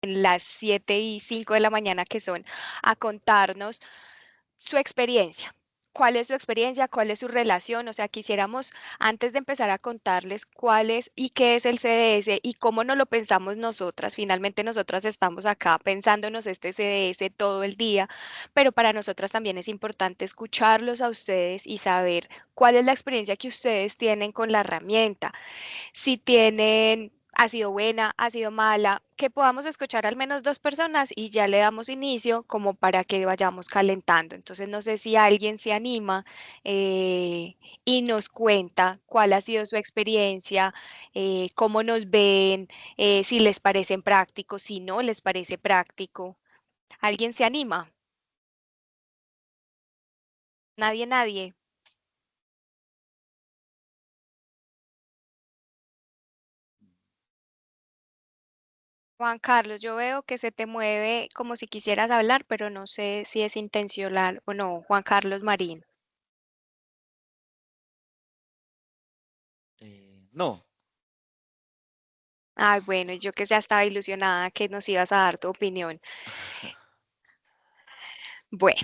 las 7:05 de la mañana que son, a contarnos su experiencia. ¿Cuál es su experiencia? ¿Cuál es su relación? O sea, quisiéramos, antes de empezar a contarles cuál es y qué es el CDS y cómo no lo pensamos nosotras. Finalmente nosotras estamos acá pensándonos este CDS todo el día, pero para nosotras también es importante escucharlos a ustedes y saber cuál es la experiencia que ustedes tienen con la herramienta, si tienen, ha sido buena, ha sido mala, que podamos escuchar al menos dos personas y ya le damos inicio como para que vayamos calentando. Entonces no sé si alguien se anima y nos cuenta cuál ha sido su experiencia, cómo nos ven, si les parecen prácticos, si no les parece práctico. ¿Alguien se anima? Nadie, nadie. Juan Carlos, yo veo que se te mueve como si quisieras hablar, pero no sé si es intencional o no. Juan Carlos Marín. No. Ay, bueno, yo que ya estaba ilusionada que nos ibas a dar tu opinión. Bueno,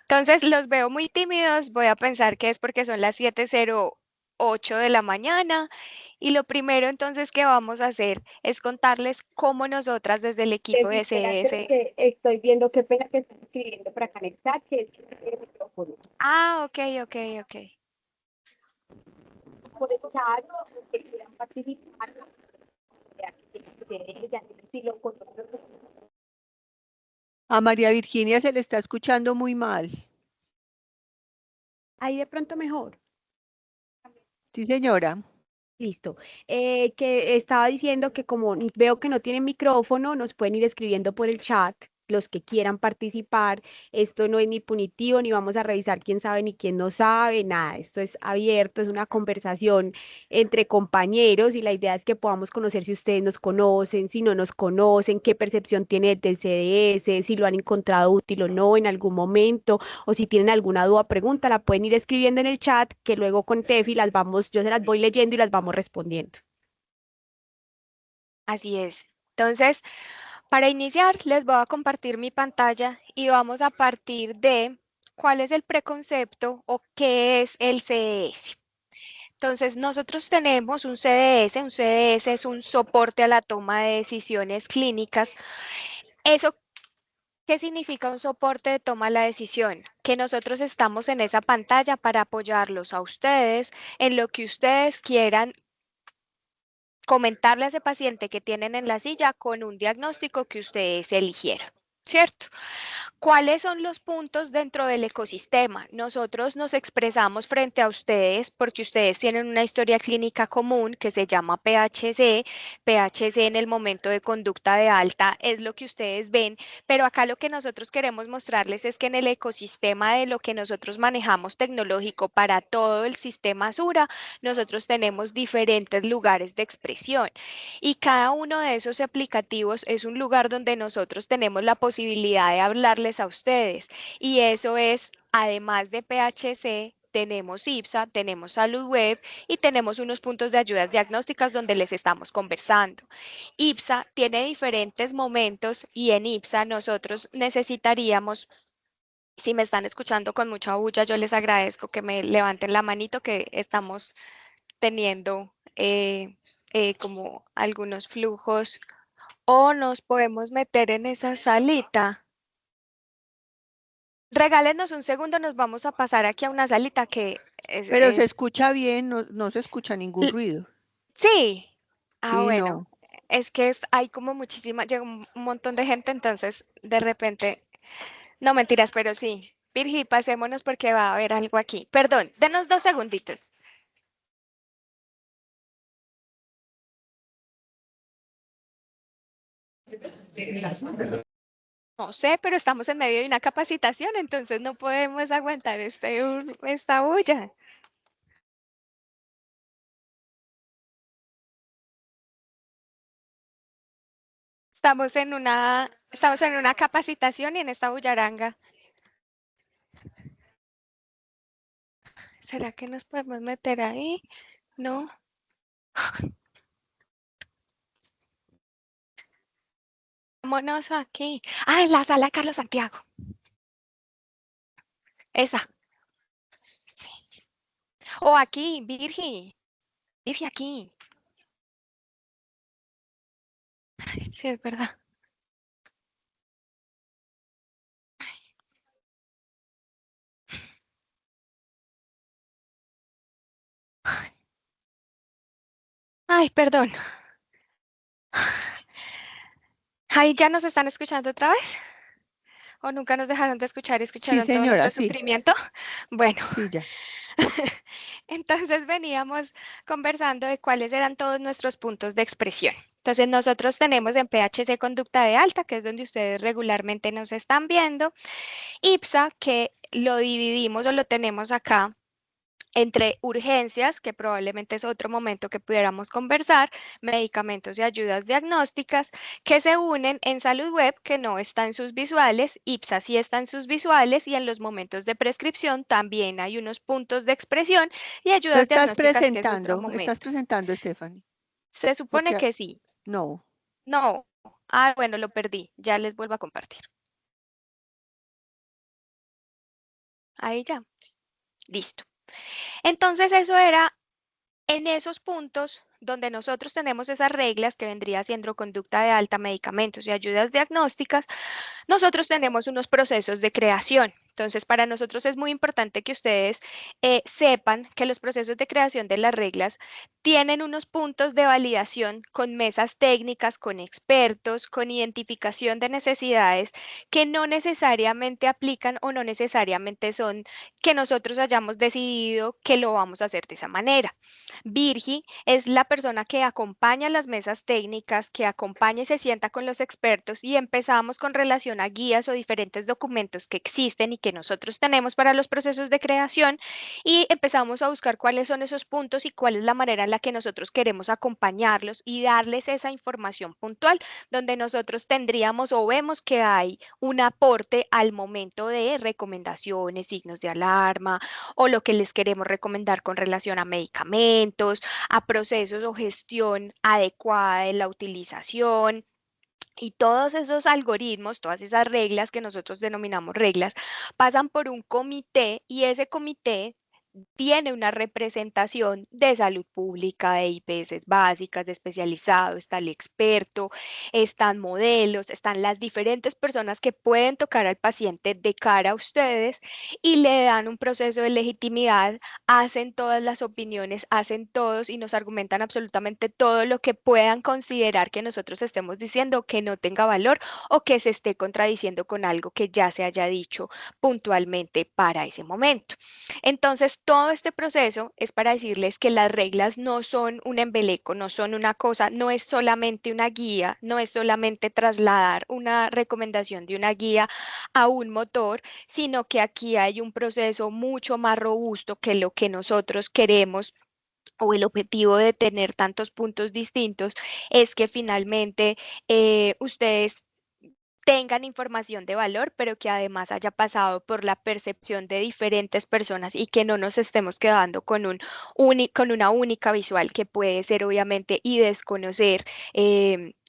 entonces los veo muy tímidos. Voy a pensar que es porque son las 7:08 de la mañana. Y lo primero entonces que vamos a hacer es contarles cómo nosotras desde el equipo Tefi, de espérate CS. que estoy viendo qué pena que están escribiendo para acá en el chat, que es que no tiene micrófono. Ah, ok, ok, ok. Por el chat, los que quieran participar, ya si lo conocen. A María Virginia se le está escuchando muy mal. Ahí de pronto mejor. Sí, señora. Listo. Que estaba diciendo que como veo que no tienen micrófono, nos pueden ir escribiendo por el chat los que quieran participar. Esto no es ni punitivo, ni vamos a revisar quién sabe ni quién no sabe, nada. Esto es abierto, es una conversación entre compañeros y la idea es que podamos conocer si ustedes nos conocen, si no nos conocen, qué percepción tiene del CDS, si lo han encontrado útil o no en algún momento o si tienen alguna duda, pregunta, la pueden ir escribiendo en el chat, que luego con Tefi las vamos, yo se las voy leyendo y las vamos respondiendo. Así es. Entonces, para iniciar, les voy a compartir mi pantalla y vamos a partir de cuál es el preconcepto o qué es el CDS. Entonces, nosotros tenemos un CDS. Un CDS es un soporte a la toma de decisiones clínicas. ¿Eso qué significa un soporte de toma de la decisión? Que nosotros estamos en esa pantalla para apoyarlos a ustedes en lo que ustedes quieran comentarle a ese paciente que tienen en la silla con un diagnóstico que ustedes eligieran, ¿cierto? ¿Cuáles son los puntos dentro del ecosistema? Nosotros nos expresamos frente a ustedes porque ustedes tienen una historia clínica común que se llama PHC. PHC en el momento de conducta de alta es lo que ustedes ven, pero acá lo que nosotros queremos mostrarles es que en el ecosistema de lo que nosotros manejamos tecnológico para todo el sistema Sura, nosotros tenemos diferentes lugares de expresión y cada uno de esos aplicativos es un lugar donde nosotros tenemos la posibilidad de hablarles a ustedes. Y eso es, además de PHC, tenemos IPSA, tenemos Salud Web y tenemos unos puntos de ayudas diagnósticas donde les estamos conversando. IPSA tiene diferentes momentos y en IPSA nosotros necesitaríamos, si me están escuchando con mucha bulla, yo les agradezco que me levanten la manito que estamos teniendo como algunos flujos o nos podemos meter en esa salita. Regálenos un segundo, nos vamos a pasar aquí a una salita que Pero se es... escucha bien, no, no se escucha ningún ruido. Sí. Ah, Sí, bueno, no. es que hay como muchísima, llega un montón de gente, entonces de repente, no mentiras, pero sí. Virgi, pasémonos porque va a haber algo aquí. Perdón, denos 2 segunditos. No sé, pero estamos en medio de una capacitación, entonces no podemos aguantar esta bulla. Estamos en una capacitación y en esta bullaranga. ¿Será que nos podemos meter ahí? No. Vámonos aquí. Ah, en la sala de Carlos Santiago. Esa. Sí. O aquí, Virgi. Virgi, aquí. Sí, es verdad. Ay, perdón. Ahí ya nos están escuchando otra vez. ¿O nunca nos dejaron de escuchar y Sí, escucharon todo señora, nuestro sí, sufrimiento? Bueno, sí, ya. entonces veníamos conversando de cuáles eran todos nuestros puntos de expresión. Entonces nosotros tenemos en PHC conducta de alta, que es donde ustedes regularmente nos están viendo, IPSA, que lo dividimos o lo tenemos acá entre urgencias, que probablemente es otro momento que pudiéramos conversar, medicamentos y ayudas diagnósticas, que se unen en salud web, que no está en sus visuales, IPSA sí está en sus visuales y en los momentos de prescripción también hay unos puntos de expresión y Tú ayudas diagnósticas, que es otro estás momento. presentando, Stephanie, Se supone porque que sí. no. No. Ah, bueno, lo perdí. Ya les vuelvo a compartir. Ahí ya. Listo. Entonces eso era en esos puntos donde nosotros tenemos esas reglas que vendría siendo conducta de alta, medicamentos y ayudas diagnósticas, nosotros tenemos unos procesos de creación. Entonces, para nosotros es muy importante que ustedes sepan que los procesos de creación de las reglas tienen unos puntos de validación con mesas técnicas, con expertos, con identificación de necesidades que no necesariamente aplican o no necesariamente son que nosotros hayamos decidido que lo vamos a hacer de esa manera. Virgi es la persona que acompaña las mesas técnicas, que acompaña y se sienta con los expertos y empezamos con relación a guías o diferentes documentos que existen y que nosotros tenemos para los procesos de creación y empezamos a buscar cuáles son esos puntos y cuál es la manera en la que nosotros queremos acompañarlos y darles esa información puntual donde nosotros tendríamos o vemos que hay un aporte al momento de recomendaciones, signos de alarma o lo que les queremos recomendar con relación a medicamentos, a procesos o gestión adecuada de la utilización. Y todos esos algoritmos, todas esas reglas que nosotros denominamos reglas, pasan por un comité y ese comité tiene una representación de salud pública, de IPS básicas, de especializado, está el experto, están modelos, están las diferentes personas que pueden tocar al paciente de cara a ustedes y le dan un proceso de legitimidad, hacen todas las opiniones, hacen todos y nos argumentan absolutamente todo lo que puedan considerar que nosotros estemos diciendo que no tenga valor o que se esté contradiciendo con algo que ya se haya dicho puntualmente para ese momento. Entonces, todo este proceso es para decirles que las reglas no son un embeleco, no son una cosa, no es solamente una guía, no es solamente trasladar una recomendación de una guía a un motor, sino que aquí hay un proceso mucho más robusto que lo que nosotros queremos o el objetivo de tener tantos puntos distintos es que finalmente ustedes tengan información de valor, pero que además haya pasado por la percepción de diferentes personas y que no nos estemos quedando con con una única visual que puede ser obviamente y desconocer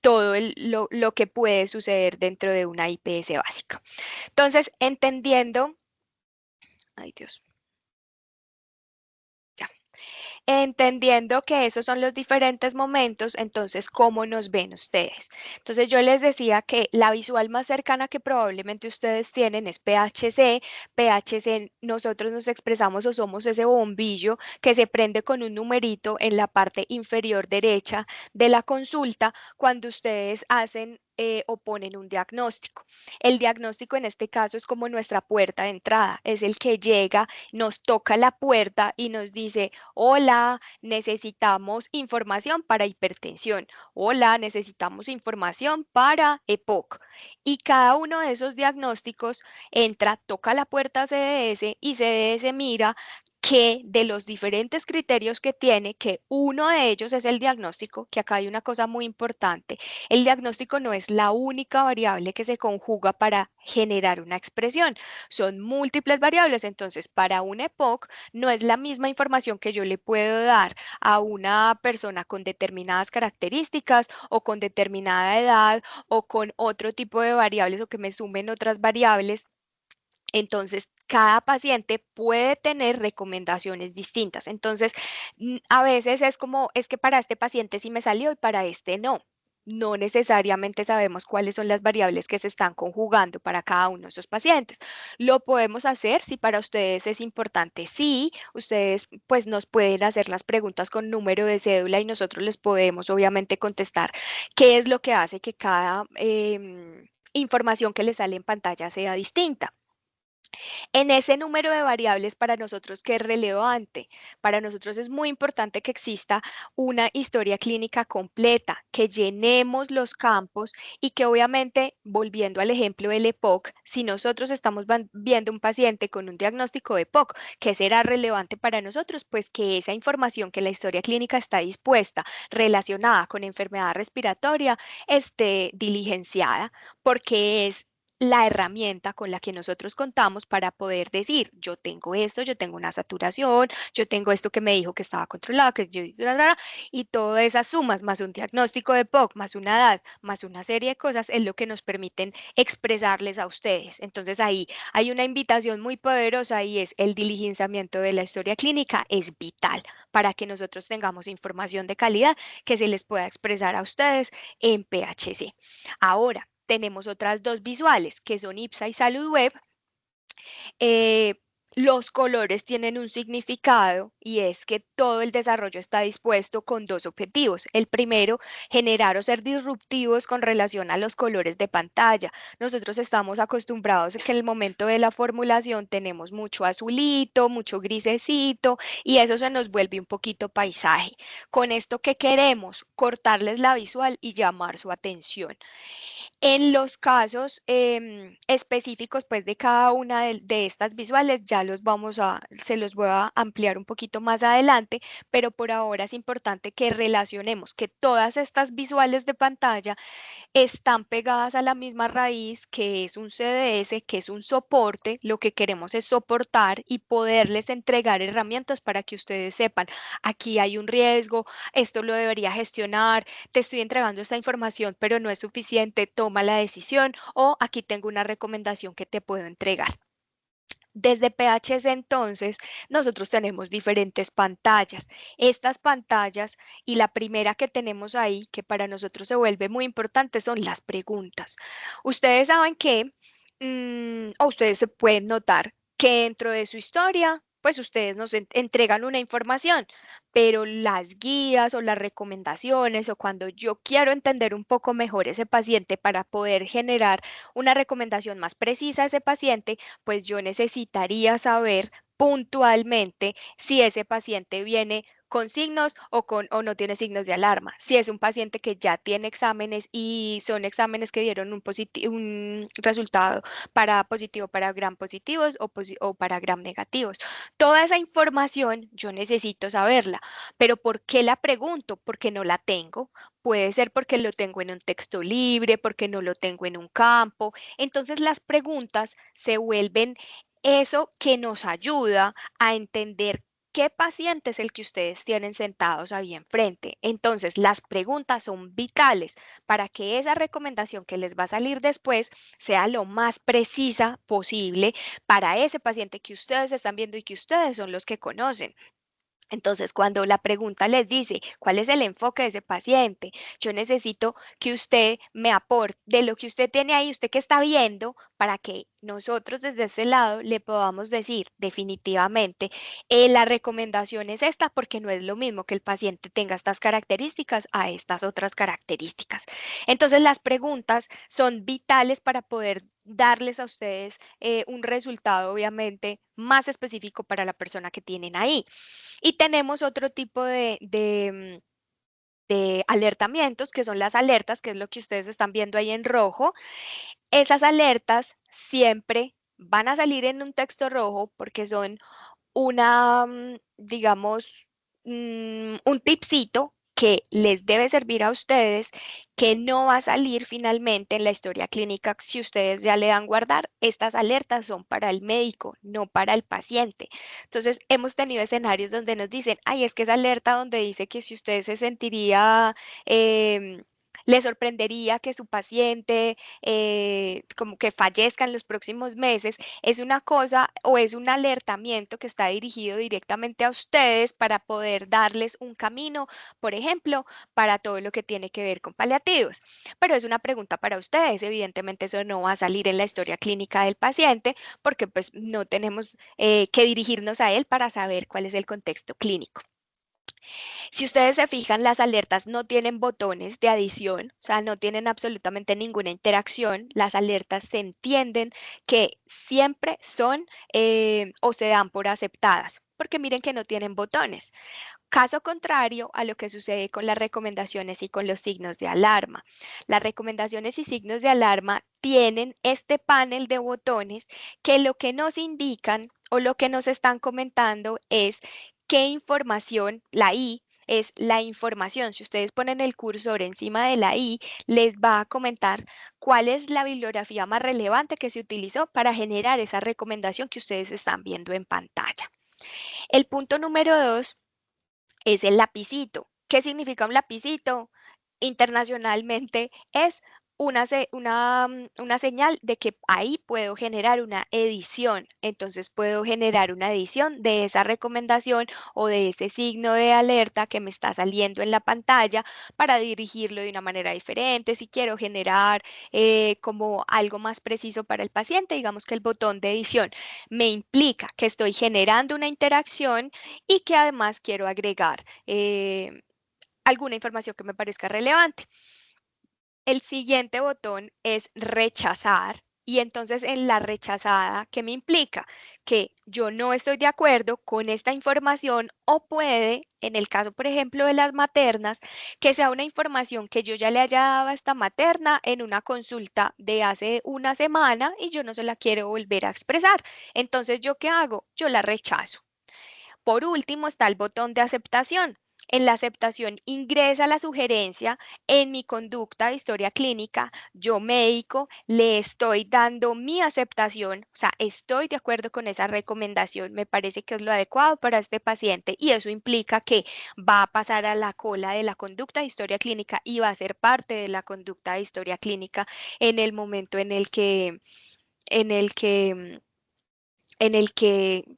todo lo que puede suceder dentro de una IPS básica. Entonces, entendiendo, ay Dios, ya. Entendiendo que esos son los diferentes momentos, entonces, ¿cómo nos ven ustedes? Entonces, yo les decía que la visual más cercana que probablemente ustedes tienen es PHC. PHC, nosotros nos expresamos o somos ese bombillo que se prende con un numerito en la parte inferior derecha de la consulta cuando ustedes hacen o ponen un diagnóstico. El diagnóstico en este caso es como nuestra puerta de entrada, es el que llega, nos toca la puerta y nos dice, hola, necesitamos información para hipertensión. Hola, necesitamos información para EPOC. Y cada uno de esos diagnósticos entra, toca la puerta CDS y CDS mira que de los diferentes criterios que tiene, que uno de ellos es el diagnóstico, que acá hay una cosa muy importante, el diagnóstico no es la única variable que se conjuga para generar una expresión, son múltiples variables, entonces para un EPOC no es la misma información que yo le puedo dar a una persona con determinadas características o con determinada edad o con otro tipo de variables o que me sumen otras variables. Entonces, cada paciente puede tener recomendaciones distintas. Entonces, a veces es como, es que para este paciente sí me salió y para este no. No necesariamente sabemos cuáles son las variables que se están conjugando para cada uno de esos pacientes. Lo podemos hacer si para ustedes es importante. Sí, ustedes pues nos pueden hacer las preguntas con número de cédula y nosotros les podemos obviamente contestar qué es lo que hace que cada información que les sale en pantalla sea distinta. En ese número de variables para nosotros que es relevante, para nosotros es muy importante que exista una historia clínica completa, que llenemos los campos y que obviamente, volviendo al ejemplo del EPOC, si nosotros estamos viendo un paciente con un diagnóstico de EPOC, ¿qué será relevante para nosotros? Pues que esa información que la historia clínica está dispuesta relacionada con enfermedad respiratoria esté diligenciada, porque es la herramienta con la que nosotros contamos para poder decir, yo tengo esto, yo tengo una saturación, yo tengo esto que me dijo que estaba controlado, que yo, y todas esas sumas, más un diagnóstico de POC, más una edad, más una serie de cosas, es lo que nos permiten expresarles a ustedes. Entonces ahí hay una invitación muy poderosa y es el diligenciamiento de la historia clínica es vital para que nosotros tengamos información de calidad que se les pueda expresar a ustedes en PHC. Ahora, tenemos otras dos visuales que son IPSA y Salud Web. eh, los colores tienen un significado y es que todo el desarrollo está dispuesto con dos objetivos. El primero, generar o ser disruptivos con relación a los colores de pantalla. Nosotros estamos acostumbrados a que en el momento de la formulación tenemos mucho azulito, mucho grisecito y eso se nos vuelve un poquito paisaje. Con esto, ¿qué queremos? Cortarles la visual y llamar su atención. En los casos específicos, pues, de cada una de estas visuales, ya se los voy a ampliar un poquito más adelante, pero por ahora es importante que relacionemos que todas estas visuales de pantalla están pegadas a la misma raíz, que es un CDS, que es un soporte. Lo que queremos es soportar y poderles entregar herramientas para que ustedes sepan, aquí hay un riesgo, esto lo debería gestionar, te estoy entregando esta información, pero no es suficiente, toma la decisión o aquí tengo una recomendación que te puedo entregar. Desde PHC entonces, nosotros tenemos diferentes pantallas. Estas pantallas y la primera que tenemos ahí, que para nosotros se vuelve muy importante, son las preguntas. Ustedes saben que, o ustedes se pueden notar que dentro de su historia, pues ustedes nos entregan una información, pero las guías o las recomendaciones o cuando yo quiero entender un poco mejor ese paciente para poder generar una recomendación más precisa a ese paciente, pues yo necesitaría saber puntualmente si ese paciente viene con signos o no tiene signos de alarma. Si es un paciente que ya tiene exámenes y son exámenes que dieron un resultado para positivo para gram positivos o para gram negativos. Toda esa información yo necesito saberla, pero ¿por qué la pregunto? Porque no la tengo. Puede ser porque lo tengo en un texto libre, porque no lo tengo en un campo. Entonces las preguntas se vuelven eso que nos ayuda a entender qué paciente es el que ustedes tienen sentados ahí enfrente. Entonces, las preguntas son vitales para que esa recomendación que les va a salir después sea lo más precisa posible para ese paciente que ustedes están viendo y que ustedes son los que conocen. Entonces, cuando la pregunta les dice, ¿cuál es el enfoque de ese paciente? Yo necesito que usted me aporte de lo que usted tiene ahí, usted que está viendo, para que nosotros desde este lado le podamos decir definitivamente, la recomendación es esta porque no es lo mismo que el paciente tenga estas características a estas otras características. Entonces, las preguntas son vitales para poder darles a ustedes un resultado obviamente más específico para la persona que tienen ahí. Y tenemos otro tipo de alertamientos, que son las alertas, que es lo que ustedes están viendo ahí en rojo. Esas alertas siempre van a salir en un texto rojo porque son digamos, un tipcito que les debe servir a ustedes, que no va a salir finalmente en la historia clínica si ustedes ya le dan guardar. Estas alertas son para el médico, no para el paciente. Entonces, hemos tenido escenarios donde nos dicen, ay, es que esa alerta donde dice que si usted se sentiría... le sorprendería que su paciente como que fallezca en los próximos meses, es una cosa o es un alertamiento que está dirigido directamente a ustedes para poder darles un camino, por ejemplo, para todo lo que tiene que ver con paliativos. Pero es una pregunta para ustedes. Evidentemente eso no va a salir en la historia clínica del paciente porque pues no tenemos que dirigirnos a él para saber cuál es el contexto clínico. Si ustedes se fijan, las alertas no tienen botones de adición, o sea, no tienen absolutamente ninguna interacción. Las alertas se entienden que siempre son o se dan por aceptadas, porque miren que no tienen botones. Caso contrario a lo que sucede con las recomendaciones y con los signos de alarma. Las recomendaciones y signos de alarma tienen este panel de botones que lo que nos indican o lo que nos están comentando es qué información, la I, es la información. Si ustedes ponen el cursor encima de la I, les va a comentar cuál es la bibliografía más relevante que se utilizó para generar esa recomendación que ustedes están viendo en pantalla. El punto número 2 es el lapicito. ¿Qué significa un lapicito? Internacionalmente es una señal de que ahí puedo generar una edición. Entonces puedo generar una edición de esa recomendación o de ese signo de alerta que me está saliendo en la pantalla para dirigirlo de una manera diferente. Si quiero generar como algo más preciso para el paciente, digamos que el botón de edición me implica que estoy generando una interacción y que además quiero agregar alguna información que me parezca relevante. El siguiente botón es rechazar. Y entonces en la rechazada, ¿qué me implica? Que yo no estoy de acuerdo con esta información o puede, en el caso, por ejemplo, de las maternas, que sea una información que yo ya le haya dado a esta materna en una consulta de hace una semana y yo no se la quiero volver a expresar. Entonces, ¿yo qué hago? Yo la rechazo. Por último está el botón de aceptación. En la aceptación ingresa la sugerencia en mi conducta de historia clínica. Yo médico le estoy dando mi aceptación, o sea, estoy de acuerdo con esa recomendación, me parece que es lo adecuado para este paciente y eso implica que va a pasar a la cola de la conducta de historia clínica y va a ser parte de la conducta de historia clínica en el momento en el que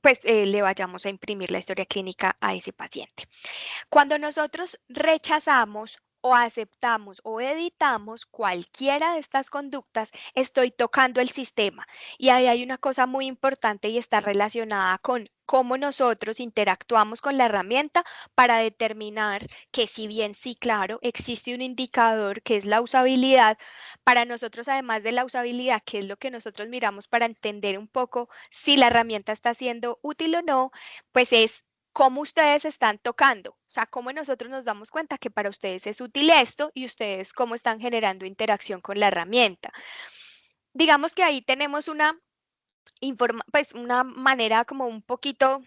pues, le vayamos a imprimir la historia clínica a ese paciente. Cuando nosotros rechazamos o aceptamos o editamos cualquiera de estas conductas, estoy tocando el sistema. Y ahí hay una cosa muy importante y está relacionada con cómo nosotros interactuamos con la herramienta para determinar que si bien sí, claro, existe un indicador que es la usabilidad, para nosotros además de la usabilidad, que es lo que nosotros miramos para entender un poco si la herramienta está siendo útil o no, pues es cómo ustedes están tocando, o sea, cómo nosotros nos damos cuenta que para ustedes es útil esto y ustedes cómo están generando interacción con la herramienta. Digamos que ahí tenemos pues una manera como un poquito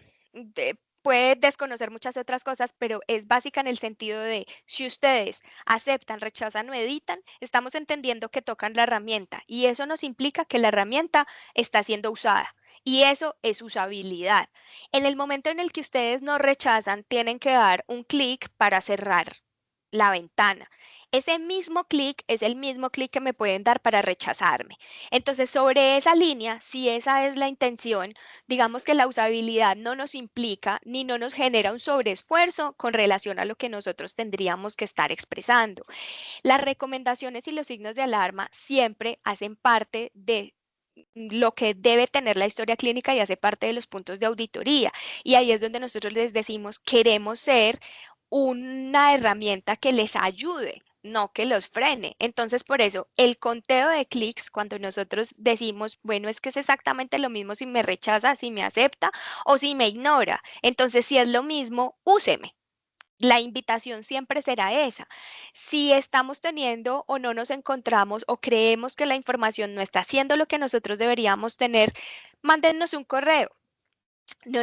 puede desconocer muchas otras cosas, pero es básica en el sentido de si ustedes aceptan, rechazan o editan, estamos entendiendo que tocan la herramienta y eso nos implica que la herramienta está siendo usada. Y eso es usabilidad. En el momento en el que ustedes no rechazan, tienen que dar un clic para cerrar la ventana. Ese mismo clic es el mismo clic que me pueden dar para rechazarme. Entonces, sobre esa línea, si esa es la intención, digamos que la usabilidad no nos implica ni no nos genera un sobreesfuerzo con relación a lo que nosotros tendríamos que estar expresando. Las recomendaciones y los signos de alarma siempre hacen parte de lo que debe tener la historia clínica y hace parte de los puntos de auditoría. Y ahí es donde nosotros les decimos, queremos ser una herramienta que les ayude, no que los frene. Entonces, por eso, el conteo de clics, cuando nosotros decimos, bueno, es que es exactamente lo mismo si me rechaza, si me acepta o si me ignora. Entonces, si es lo mismo, úseme. La invitación siempre será esa. Si estamos teniendo o no nos encontramos o creemos que la información no está haciendo lo que nosotros deberíamos tener, mándennos un correo. no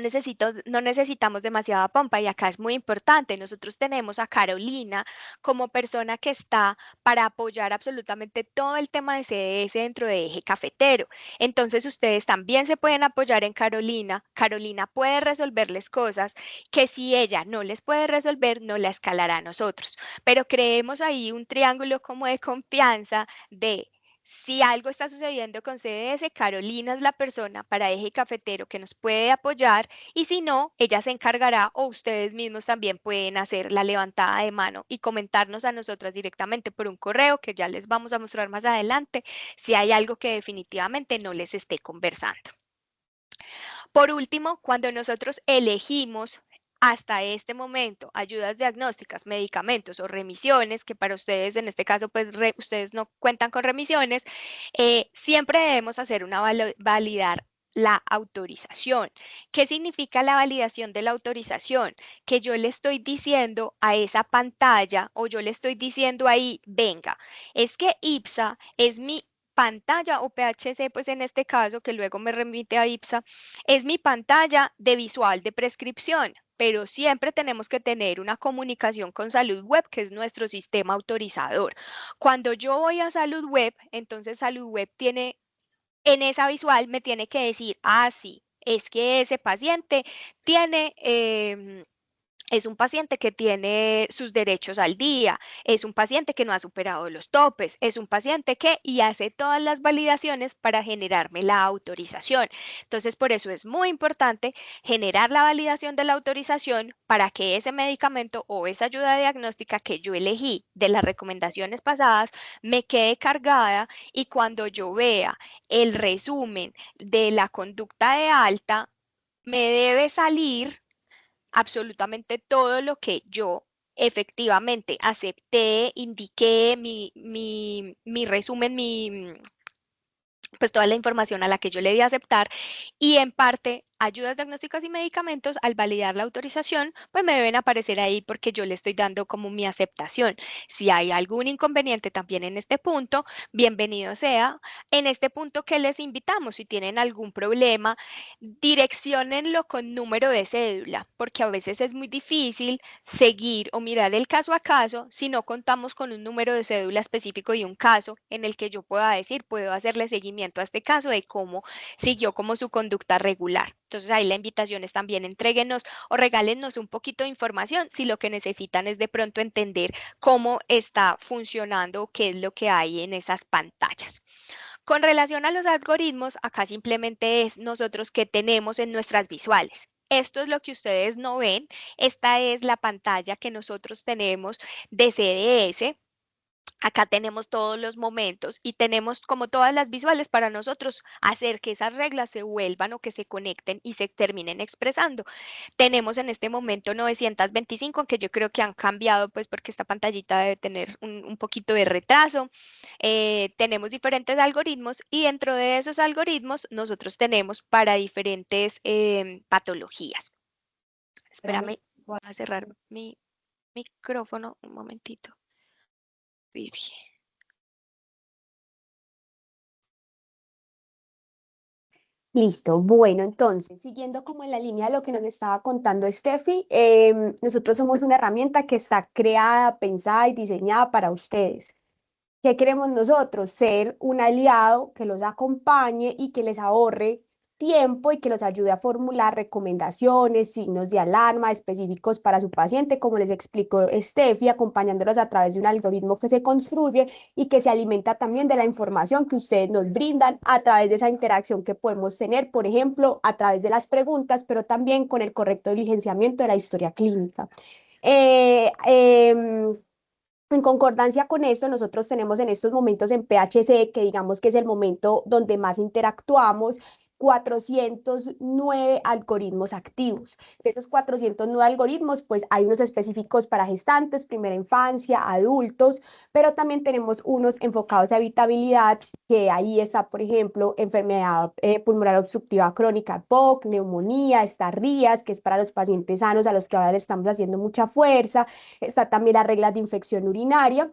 necesitamos demasiada pompa y acá es muy importante. Nosotros tenemos a Carolina como persona que está para apoyar absolutamente todo el tema de CDS dentro de Eje Cafetero. Entonces ustedes también se pueden apoyar en Carolina. Carolina puede resolverles cosas que si ella no les puede resolver, no la escalará a nosotros. Pero creemos ahí un triángulo como de confianza de si algo está sucediendo con CDS, Carolina es la persona para Eje Cafetero que nos puede apoyar y si no, ella se encargará o ustedes mismos también pueden hacer la levantada de mano y comentarnos a nosotras directamente por un correo que ya les vamos a mostrar más adelante si hay algo que definitivamente no les esté conversando. Por último, cuando nosotros elegimos hasta este momento ayudas diagnósticas, medicamentos o remisiones, que para ustedes en este caso pues ustedes no cuentan con remisiones, siempre debemos hacer una validar la autorización. ¿Qué significa la validación de la autorización? Que yo le estoy diciendo a esa pantalla o yo le estoy diciendo ahí, venga, es que IPSA es mi pantalla o PHC, pues en este caso, que luego me remite a IPSA, es mi pantalla de visual de prescripción, pero siempre tenemos que tener una comunicación con Salud Web, que es nuestro sistema autorizador. Cuando yo voy a Salud Web, entonces Salud Web tiene, en esa visual me tiene que decir, ah, sí, es que ese paciente tiene... es un paciente que tiene sus derechos al día, es un paciente que no ha superado los topes, es un paciente que y hace todas las validaciones para generarme la autorización. Entonces, por eso es muy importante generar la validación de la autorización para que ese medicamento o esa ayuda diagnóstica que yo elegí de las recomendaciones pasadas me quede cargada y cuando yo vea el resumen de la conducta de alta, me debe salir absolutamente todo lo que yo efectivamente acepté, indiqué, mi resumen, pues toda la información a la que yo le di a aceptar y en parte ayudas diagnósticas y medicamentos al validar la autorización, pues me deben aparecer ahí porque yo le estoy dando como mi aceptación. Si hay algún inconveniente también en este punto, bienvenido sea. En este punto que les invitamos, si tienen algún problema, direcciónenlo con número de cédula, porque a veces es muy difícil seguir o mirar el caso a caso si no contamos con un número de cédula específico y un caso en el que yo pueda decir, puedo hacerle seguimiento a este caso de cómo siguió como su conducta regular. Entonces ahí la invitación es también entréguenos o regálenos un poquito de información si lo que necesitan es de pronto entender cómo está funcionando o qué es lo que hay en esas pantallas. Con relación a los algoritmos, acá simplemente es nosotros que tenemos en nuestras visuales. Esto es lo que ustedes no ven. Esta es la pantalla que nosotros tenemos de CDS. Acá tenemos todos los momentos y tenemos como todas las visuales para nosotros hacer que esas reglas se vuelvan o que se conecten y se terminen expresando. Tenemos en este momento 925, aunque yo creo que han cambiado, pues porque esta pantallita debe tener un poquito de retraso. Tenemos diferentes algoritmos y dentro de esos algoritmos nosotros tenemos para diferentes patologías. Espérame, voy a cerrar mi micrófono un momentito. Virgen. Listo, bueno, entonces, siguiendo como en la línea de lo que nos estaba contando Steffi, nosotros somos una herramienta que está creada, pensada y diseñada para ustedes. ¿Qué queremos nosotros? Ser un aliado que los acompañe y que les ahorre tiempo y que los ayude a formular recomendaciones, signos de alarma específicos para su paciente, como les explicó Steffi, acompañándolos a través de un algoritmo que se construye y que se alimenta también de la información que ustedes nos brindan a través de esa interacción que podemos tener, por ejemplo, a través de las preguntas, pero también con el correcto diligenciamiento de la historia clínica. Eh, em, en concordancia con esto, nosotros tenemos en estos momentos en PHC, que digamos que es el momento donde más interactuamos, 409 algoritmos activos. De esos 409 algoritmos, pues hay unos específicos para gestantes, primera infancia, adultos, pero también tenemos unos enfocados a evitabilidad, que ahí está, por ejemplo, enfermedad pulmonar obstructiva crónica, POC, neumonía, está RIAS, que es para los pacientes sanos a los que ahora le estamos haciendo mucha fuerza, está también las reglas de infección urinaria.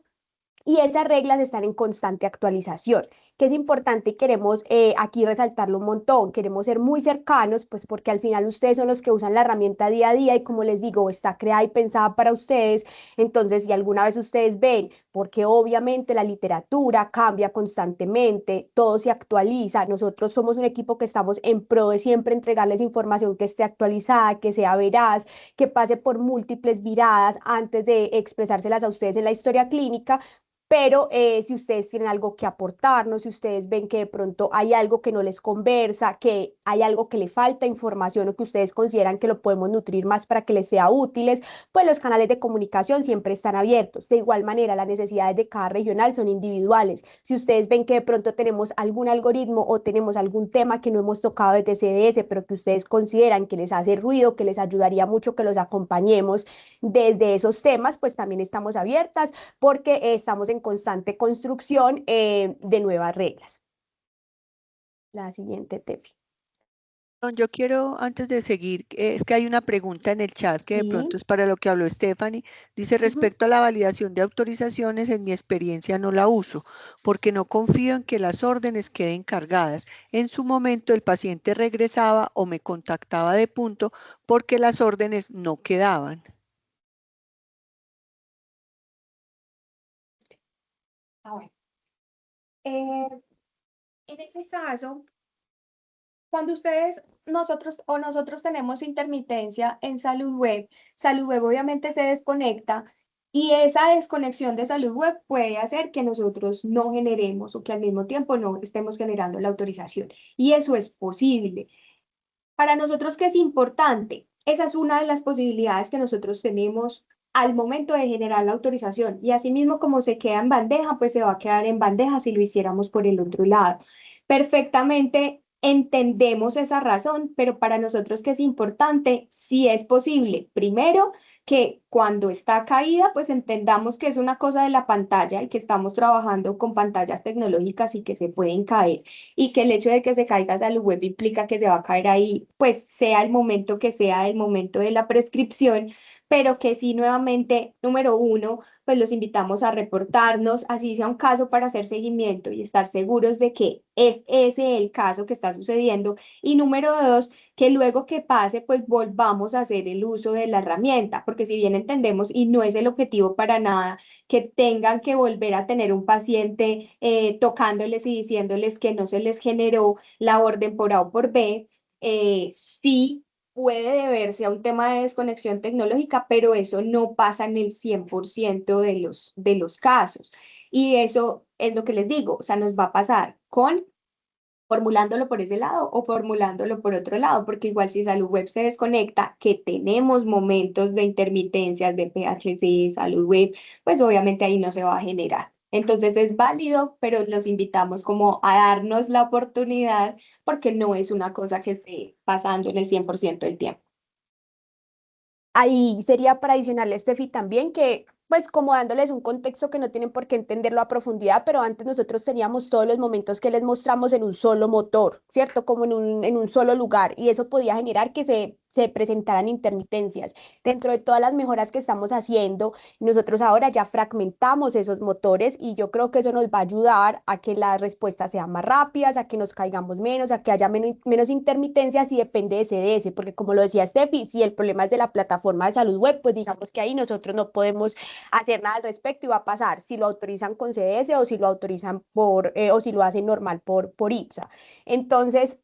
y esas reglas están en constante actualización, que es importante y queremos aquí resaltarlo un montón, queremos ser muy cercanos, pues porque al final ustedes son los que usan la herramienta día a día y como les digo, está creada y pensada para ustedes, entonces si alguna vez ustedes ven, porque obviamente la literatura cambia constantemente, todo se actualiza, nosotros somos un equipo que estamos en pro de siempre entregarles información que esté actualizada, que sea veraz, que pase por múltiples viradas antes de expresárselas a ustedes en la historia clínica, pero si ustedes tienen algo que aportarnos, si ustedes ven que de pronto hay algo que no les conversa, que hay algo que le falta información o que ustedes consideran que lo podemos nutrir más para que les sea útiles, pues los canales de comunicación siempre están abiertos. De igual manera, las necesidades de cada regional son individuales. Si ustedes ven que de pronto tenemos algún algoritmo o tenemos algún tema que no hemos tocado desde CDS, pero que ustedes consideran que les hace ruido, que les ayudaría mucho que los acompañemos desde esos temas, pues también estamos abiertas porque estamos en constante construcción de nuevas reglas. La siguiente, Tefi. Yo quiero, antes de seguir, es que hay una pregunta en el chat que de Sí. pronto es para lo que habló Stephanie. Dice, Ujú. respecto a la validación de autorizaciones, en mi experiencia no la uso, porque no confío en que las órdenes queden cargadas. En su momento el paciente regresaba o me contactaba de punto porque las órdenes no quedaban. Bueno. En ese caso, cuando nosotros tenemos intermitencia en Salud Web obviamente se desconecta y esa desconexión de Salud Web puede hacer que nosotros no generemos o que al mismo tiempo no estemos generando la autorización. Y eso es posible. Para nosotros, ¿qué es importante? Esa es una de las posibilidades que nosotros tenemos al momento de generar la autorización. Y asimismo, como se queda en bandeja, pues se va a quedar en bandeja si lo hiciéramos por el otro lado. Perfectamente entendemos esa razón, pero para nosotros, ¿qué es importante? Si es posible, primero, que cuando está caída, pues entendamos que es una cosa de la pantalla y que estamos trabajando con pantallas tecnológicas y que se pueden caer y que el hecho de que se caiga Salud Web implica que se va a caer ahí, pues sea el momento que sea el momento de la prescripción, pero que sí nuevamente, número uno, pues los invitamos a reportarnos, así sea un caso para hacer seguimiento y estar seguros de que es ese el caso que está sucediendo. Y número dos, que luego que pase, pues volvamos a hacer el uso de la herramienta, porque si bien entendemos y no es el objetivo para nada que tengan que volver a tener un paciente tocándoles y diciéndoles que no se les generó la orden por A o por B, sí puede deberse a un tema de desconexión tecnológica, pero eso no pasa en el 100% de los casos. Y eso es lo que les digo, o sea, nos va a pasar con formulándolo por ese lado o formulándolo por otro lado, porque igual si Salud Web se desconecta, que tenemos momentos de intermitencias de PHC, Salud Web, pues obviamente ahí no se va a generar. Entonces es válido, pero los invitamos como a darnos la oportunidad porque no es una cosa que esté pasando en el 100% del tiempo. Ahí sería para adicionarle, Steffi, también que, pues como dándoles un contexto que no tienen por qué entenderlo a profundidad, pero antes nosotros teníamos todos los momentos que les mostramos en un solo motor, ¿cierto? Como en un solo lugar, y eso podía generar que se presentaran intermitencias. Dentro de todas las mejoras que estamos haciendo, nosotros ahora ya fragmentamos esos motores y yo creo que eso nos va a ayudar a que las respuestas sean más rápidas, a que nos caigamos menos, a que haya menos intermitencias y depende de CDS, porque como lo decía Steffi, si el problema es de la plataforma de Salud Web, pues digamos que ahí nosotros no podemos hacer nada al respecto y va a pasar si lo autorizan con CDS o si lo autorizan o si lo hacen normal por IPSA. Entonces,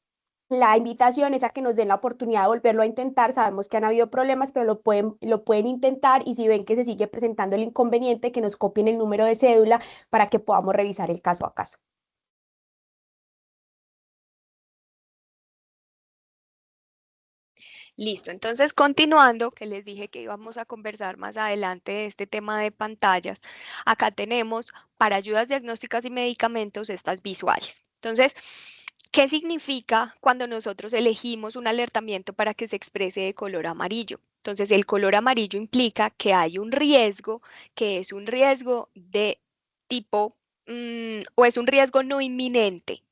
la invitación es a que nos den la oportunidad de volverlo a intentar. Sabemos que han habido problemas, pero lo pueden intentar y si ven que se sigue presentando el inconveniente, que nos copien el número de cédula para que podamos revisar el caso a caso. Listo, entonces continuando, que les dije que íbamos a conversar más adelante de este tema de pantallas, acá tenemos para ayudas diagnósticas y medicamentos estas visuales. Entonces, ¿qué significa cuando nosotros elegimos un alertamiento para que se exprese de color amarillo? Entonces, el color amarillo implica que hay un riesgo, que es un riesgo de tipo o es un riesgo no inminente.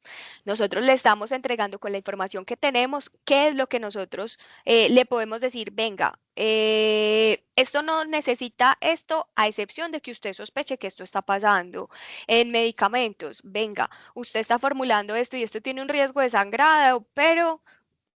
Nosotros le estamos entregando con la información que tenemos, qué es lo que nosotros le podemos decir, venga, esto no necesita esto, a excepción de que usted sospeche que esto está pasando. En medicamentos, venga, usted está formulando esto y esto tiene un riesgo de sangrado, pero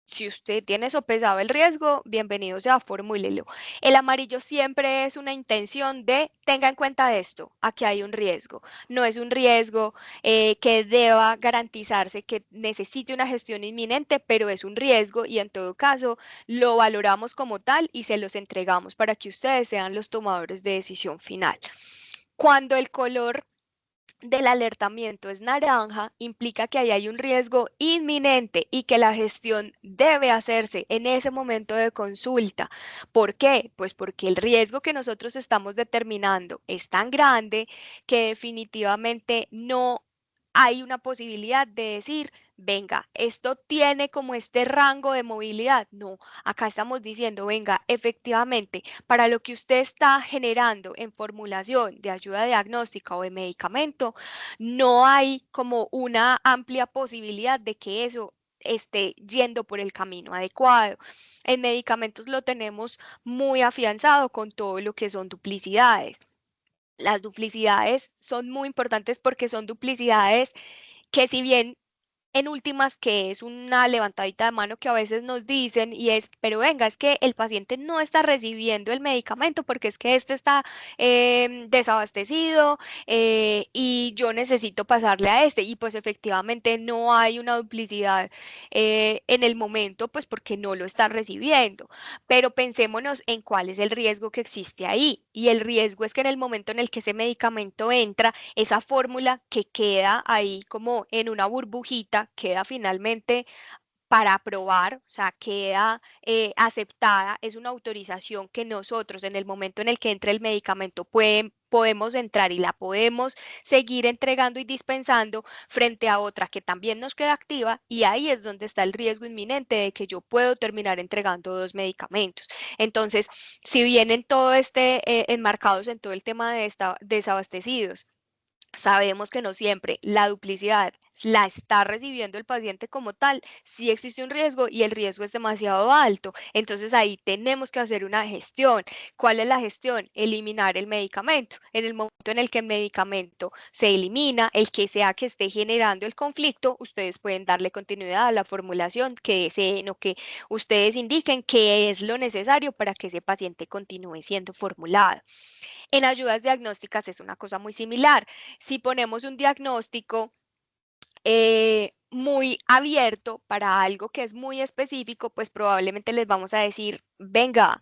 si usted tiene sopesado el riesgo, bienvenido sea, formúlelo. El amarillo siempre es una intención de tenga en cuenta esto, aquí hay un riesgo. No es un riesgo que deba garantizarse que necesite una gestión inminente, pero es un riesgo y en todo caso lo valoramos como tal y se los entregamos para que ustedes sean los tomadores de decisión final. Cuando el color del alertamiento es naranja, implica que ahí hay un riesgo inminente y que la gestión debe hacerse en ese momento de consulta. ¿Por qué? Pues porque el riesgo que nosotros estamos determinando es tan grande que definitivamente no hay una posibilidad de decir, venga, esto tiene como este rango de movilidad. No, acá estamos diciendo, venga, efectivamente, para lo que usted está generando en formulación de ayuda diagnóstica o de medicamento, no hay como una amplia posibilidad de que eso esté yendo por el camino adecuado. En medicamentos lo tenemos muy afianzado con todo lo que son duplicidades. Las duplicidades son muy importantes porque son duplicidades que si bien en últimas, que es una levantadita de mano que a veces nos dicen y es, pero venga, es que el paciente no está recibiendo el medicamento porque es que este está desabastecido y yo necesito pasarle a este. Y pues efectivamente no hay una duplicidad en el momento, pues porque no lo está recibiendo. Pero pensémonos en cuál es el riesgo que existe ahí. Y el riesgo es que en el momento en el que ese medicamento entra, esa fórmula que queda ahí como en una burbujita, queda finalmente para aprobar, o sea, queda aceptada, es una autorización que nosotros en el momento en el que entre el medicamento podemos entrar y la podemos seguir entregando y dispensando frente a otra que también nos queda activa y ahí es donde está el riesgo inminente de que yo puedo terminar entregando dos medicamentos. Entonces, si vienen todo enmarcados en todo el tema de desabastecidos, sabemos que no siempre la duplicidad la está recibiendo el paciente como tal, sí existe un riesgo y el riesgo es demasiado alto. Entonces ahí tenemos que hacer una gestión. ¿Cuál es la gestión? Eliminar el medicamento. En el momento en el que el medicamento se elimina, el que sea que esté generando el conflicto, ustedes pueden darle continuidad a la formulación que deseen o que ustedes indiquen que es lo necesario para que ese paciente continúe siendo formulado. En ayudas diagnósticas es una cosa muy similar. Si ponemos un diagnóstico muy abierto para algo que es muy específico, pues probablemente les vamos a decir, venga,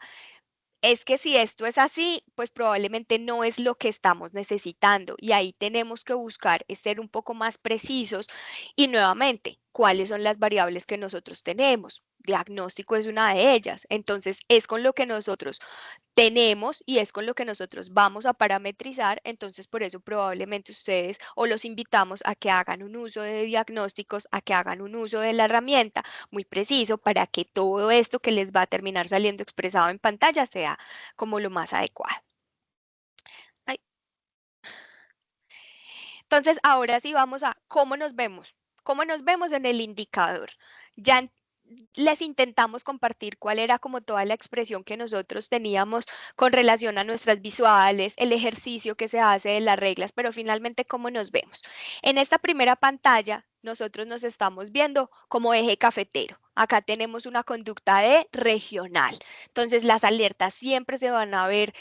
es que si esto es así, pues probablemente no es lo que estamos necesitando y ahí tenemos que buscar es ser un poco más precisos y nuevamente, ¿cuáles son las variables que nosotros tenemos? Diagnóstico es una de ellas, entonces es con lo que nosotros tenemos y es con lo que nosotros vamos a parametrizar, entonces por eso probablemente ustedes o los invitamos a que hagan un uso de diagnósticos, a que hagan un uso de la herramienta muy preciso para que todo esto que les va a terminar saliendo expresado en pantalla sea como lo más adecuado. Ay. Entonces ahora sí vamos a cómo nos vemos en el indicador. Ya les intentamos compartir cuál era como toda la expresión que nosotros teníamos con relación a nuestras visuales, el ejercicio que se hace de las reglas, pero finalmente cómo nos vemos. En esta primera pantalla, nosotros nos estamos viendo como eje cafetero. Acá tenemos una conducta de regional. Entonces, las alertas siempre se van a ver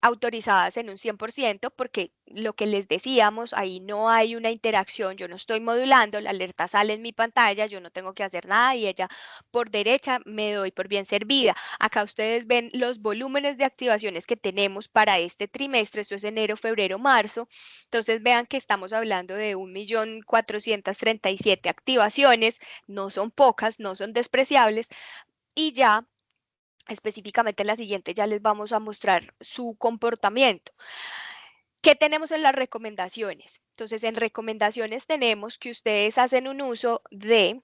autorizadas en un 100% porque lo que les decíamos, ahí no hay una interacción, yo no estoy modulando, la alerta sale en mi pantalla, yo no tengo que hacer nada y ella por derecha me doy por bien servida. Acá ustedes ven los volúmenes de activaciones que tenemos para este trimestre, esto es enero, febrero, marzo. Entonces vean que estamos hablando de 1.437.000 activaciones, no son pocas, no son despreciables y ya específicamente en la siguiente ya les vamos a mostrar su comportamiento. ¿Qué tenemos en las recomendaciones? Entonces, en recomendaciones tenemos que ustedes hacen un uso de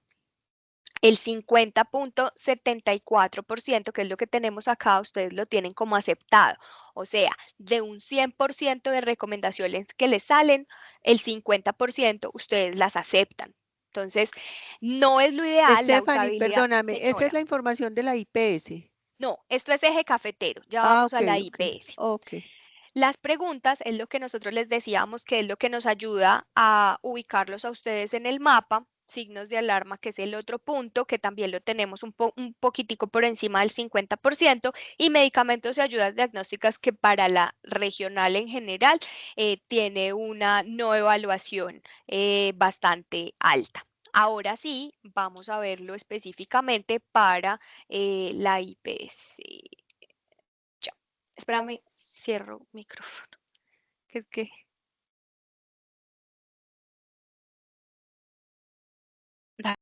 El 50.74%, que es lo que tenemos acá, ustedes lo tienen como aceptado. O sea, de un 100% de recomendaciones que les salen, el 50% ustedes las aceptan. Entonces, no es lo ideal la Stephanie, usabilidad, perdóname, esa es señora. la información de la IPS. No, esto es eje cafetero, ya Ah, vamos ok, a la ok, IPS. ok. Las preguntas es lo que nosotros les decíamos que es lo que nos ayuda a ubicarlos a ustedes en el mapa. Signos de alarma, que es el otro punto, que también lo tenemos un poquitico por encima del 50%, y medicamentos y ayudas diagnósticas, que para la regional en general tiene una no evaluación bastante alta. Ahora sí, vamos a verlo específicamente para la IPS. Ya. Espérame, cierro micrófono. ¿Qué? Da-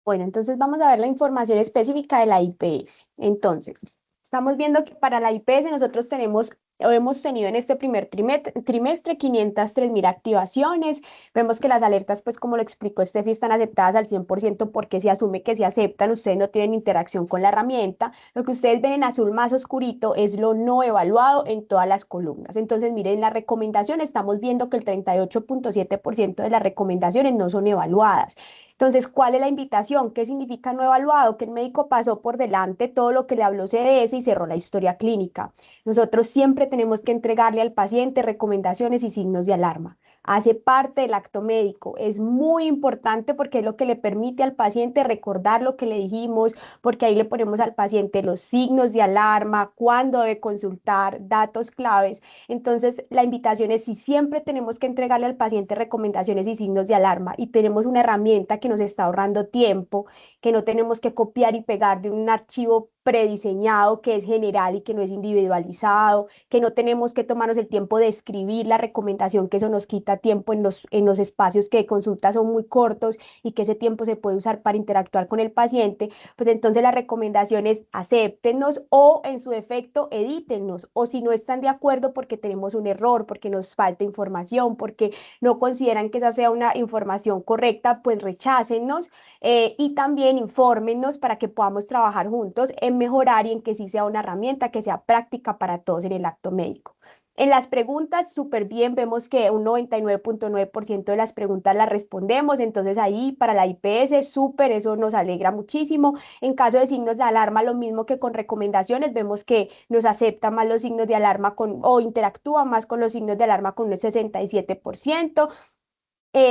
Bueno, entonces vamos a ver la información específica de la IPS. Entonces, estamos viendo que para la IPS nosotros tenemos o hemos tenido en este primer trimestre 503.000 activaciones. Vemos que las alertas, pues como lo explicó Steffi, están aceptadas al 100% porque se asume que se aceptan, ustedes no tienen interacción con la herramienta. Lo que ustedes ven en azul más oscurito es lo no evaluado en todas las columnas. Entonces, miren, la recomendación estamos viendo que el 38.7% de las recomendaciones no son evaluadas. Entonces, ¿cuál es la invitación? ¿Qué significa no evaluado? Que el médico pasó por delante todo lo que le habló CDS y cerró la historia clínica. Nosotros siempre tenemos que entregarle al paciente recomendaciones y signos de alarma. Hace parte del acto médico. Es muy importante porque es lo que le permite al paciente recordar lo que le dijimos, porque ahí le ponemos al paciente los signos de alarma, cuándo debe consultar, datos claves. Entonces, la invitación es si siempre tenemos que entregarle al paciente recomendaciones y signos de alarma y tenemos una herramienta que nos está ahorrando tiempo, que no tenemos que copiar y pegar de un archivo prediseñado que es general y que no es individualizado, que no tenemos que tomarnos el tiempo de escribir la recomendación, que eso nos quita tiempo en los espacios que de consulta son muy cortos y que ese tiempo se puede usar para interactuar con el paciente, pues entonces la recomendación es acéptenos o en su defecto edítennos, o si no están de acuerdo porque tenemos un error, porque nos falta información, porque no consideran que esa sea una información correcta, pues rechácennos y también infórmenos para que podamos trabajar juntos en mejorar y en que sí sea una herramienta que sea práctica para todos en el acto médico. En las preguntas, súper bien, vemos que un 99.9% de las preguntas las respondemos, entonces ahí para la IPS, súper, eso nos alegra muchísimo. En caso de signos de alarma, lo mismo que con recomendaciones, vemos que nos acepta más los signos de alarma o interactúa más con los signos de alarma con el 67%.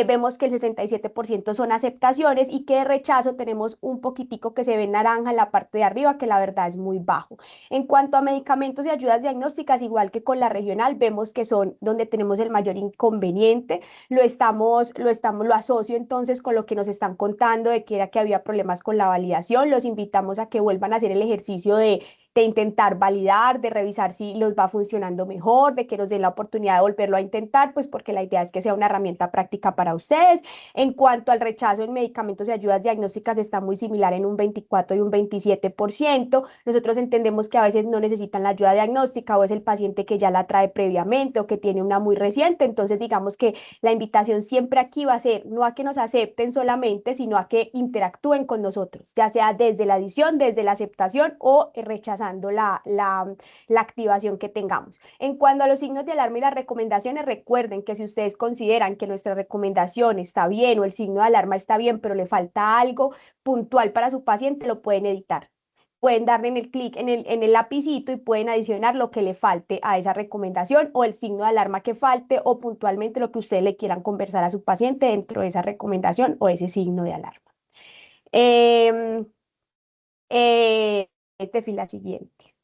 Vemos que el 67% son aceptaciones y que de rechazo tenemos un poquitico que se ve naranja en la parte de arriba, que la verdad es muy bajo. En cuanto a medicamentos y ayudas diagnósticas, igual que con la regional, vemos que son donde tenemos el mayor inconveniente. Lo asocio entonces con lo que nos están contando de que era que había problemas con la validación. Los invitamos a que vuelvan a hacer el ejercicio de intentar validar, de revisar si los va funcionando mejor, de que nos den la oportunidad de volverlo a intentar, pues porque la idea es que sea una herramienta práctica para ustedes. En cuanto al rechazo en medicamentos y ayudas diagnósticas, está muy similar en un 24 y un 27%. Nosotros entendemos que a veces no necesitan la ayuda diagnóstica o es el paciente que ya la trae previamente o que tiene una muy reciente. Entonces, digamos que la invitación siempre aquí va a ser no a que nos acepten solamente, sino a que interactúen con nosotros, ya sea desde la adición, desde la aceptación o rechazando la activación que tengamos. En cuanto a los signos de alarma y las recomendaciones, recuerden que si ustedes consideran que nuestra recomendación está bien o el signo de alarma está bien, pero le falta algo puntual para su paciente, lo pueden editar. Pueden darle en el clic en el lapicito y pueden adicionar lo que le falte a esa recomendación o el signo de alarma que falte o puntualmente lo que ustedes le quieran conversar a su paciente dentro de esa recomendación o ese signo de alarma. Eh, este fila siguiente.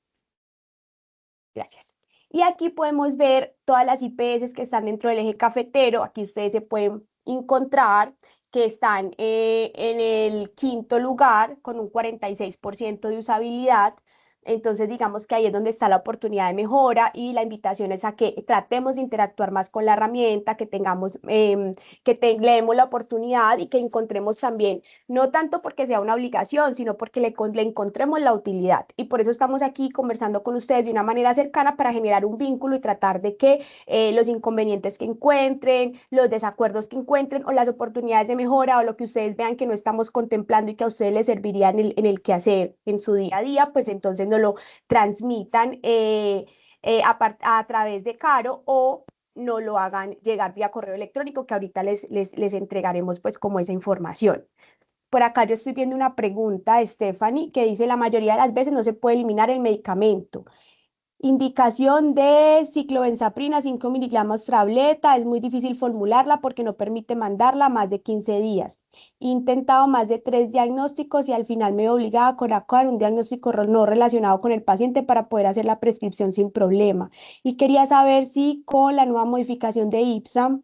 Gracias. Y aquí podemos ver todas las IPS que están dentro del eje cafetero. Aquí ustedes se pueden encontrar que están en el quinto lugar con un 46% de usabilidad. Entonces, digamos que ahí es donde está la oportunidad de mejora y la invitación es a que tratemos de interactuar más con la herramienta, que tengamos, le demos la oportunidad y que encontremos también, no tanto porque sea una obligación, sino porque le encontremos la utilidad. Y por eso estamos aquí conversando con ustedes de una manera cercana para generar un vínculo y tratar de que los inconvenientes que encuentren, los desacuerdos que encuentren o las oportunidades de mejora o lo que ustedes vean que no estamos contemplando y que a ustedes les serviría en el quehacer, en su día a día, pues entonces nos lo transmitan a través de Caro o no lo hagan llegar vía correo electrónico, que ahorita les entregaremos pues como esa información. Por acá yo estoy viendo una pregunta, Stephanie, que dice, la mayoría de las veces no se puede eliminar el medicamento. Indicación de ciclobenzaprina, 5 miligramos tableta. Es muy difícil formularla porque no permite mandarla más de 15 días. He intentado más de 3 diagnósticos y al final me he obligado a colocar un diagnóstico no relacionado con el paciente para poder hacer la prescripción sin problema. Y quería saber si con la nueva modificación de IPSAM,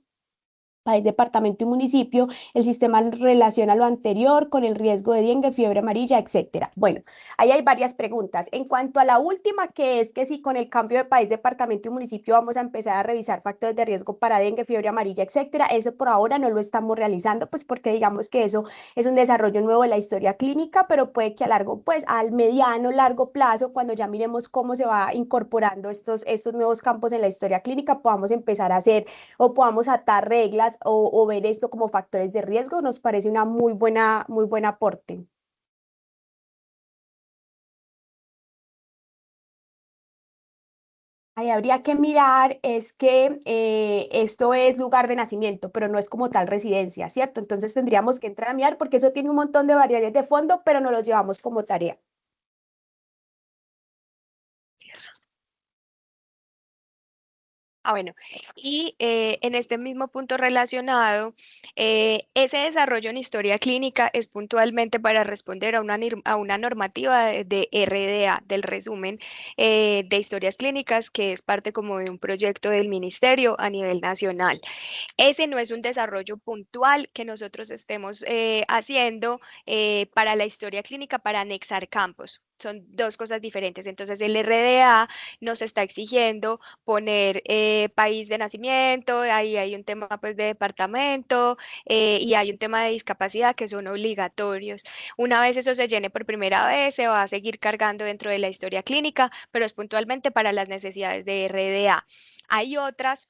país, departamento y municipio, el sistema relaciona lo anterior con el riesgo de dengue, fiebre amarilla, etcétera. Bueno, ahí hay varias preguntas. En cuanto a la última, que es que si con el cambio de país, departamento y municipio vamos a empezar a revisar factores de riesgo para dengue, fiebre amarilla, etcétera, eso por ahora no lo estamos realizando, pues porque digamos que eso es un desarrollo nuevo de la historia clínica, pero puede que a largo, pues al mediano, largo plazo, cuando ya miremos cómo se va incorporando estos nuevos campos en la historia clínica, podamos empezar a hacer o podamos atar reglas o ver esto como factores de riesgo, nos parece una muy buen aporte. Ahí habría que mirar es que esto es lugar de nacimiento, pero no es como tal residencia, ¿cierto? Entonces tendríamos que entrar a mirar porque eso tiene un montón de variables de fondo, pero no los llevamos como tarea. Bueno, y en este mismo punto relacionado, ese desarrollo en historia clínica es puntualmente para responder a una normativa de RDA, del resumen de historias clínicas, que es parte como de un proyecto del ministerio a nivel nacional. Ese no es un desarrollo puntual que nosotros estemos haciendo para la historia clínica para anexar campos. Son dos cosas diferentes. Entonces, el RDA nos está exigiendo poner país de nacimiento, ahí hay un tema pues de departamento y hay un tema de discapacidad que son obligatorios. Una vez eso se llene por primera vez, se va a seguir cargando dentro de la historia clínica, pero es puntualmente para las necesidades de RDA. Hay otras.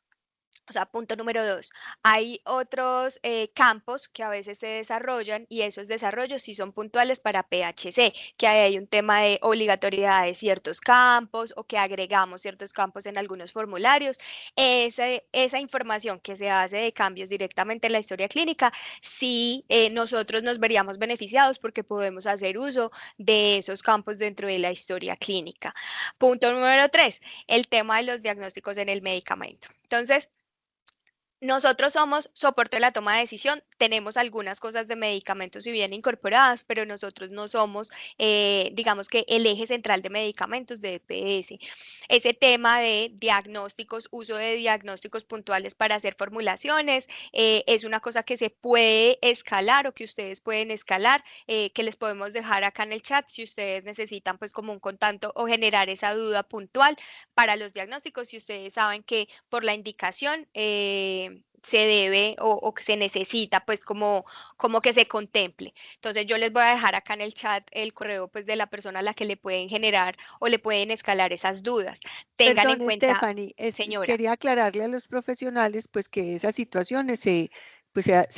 O sea, punto número 2, hay otros campos que a veces se desarrollan y esos desarrollos sí son puntuales para PHC, que hay un tema de obligatoriedad de ciertos campos o que agregamos ciertos campos en algunos formularios. Esa información que se hace de cambios directamente en la historia clínica, sí nosotros nos veríamos beneficiados porque podemos hacer uso de esos campos dentro de la historia clínica. Punto número 3, el tema de los diagnósticos en el medicamento. Entonces, nosotros somos soporte de la toma de decisión, tenemos algunas cosas de medicamentos si bien incorporadas, pero nosotros no somos, digamos que el eje central de medicamentos de EPS. Ese tema de diagnósticos, uso de diagnósticos puntuales para hacer formulaciones, es una cosa que se puede escalar o que ustedes pueden escalar, que les podemos dejar acá en el chat si ustedes necesitan pues como un contacto o generar esa duda puntual para los diagnósticos, si ustedes saben que por la indicación se debe o que se necesita, pues como que se contemple. Entonces yo les voy a dejar acá en el chat el correo pues de la persona a la que le pueden generar o le pueden escalar esas dudas. Tengan en Perdón, cuenta, Stephanie, señora. quería aclararle a los profesionales pues que esas situaciones se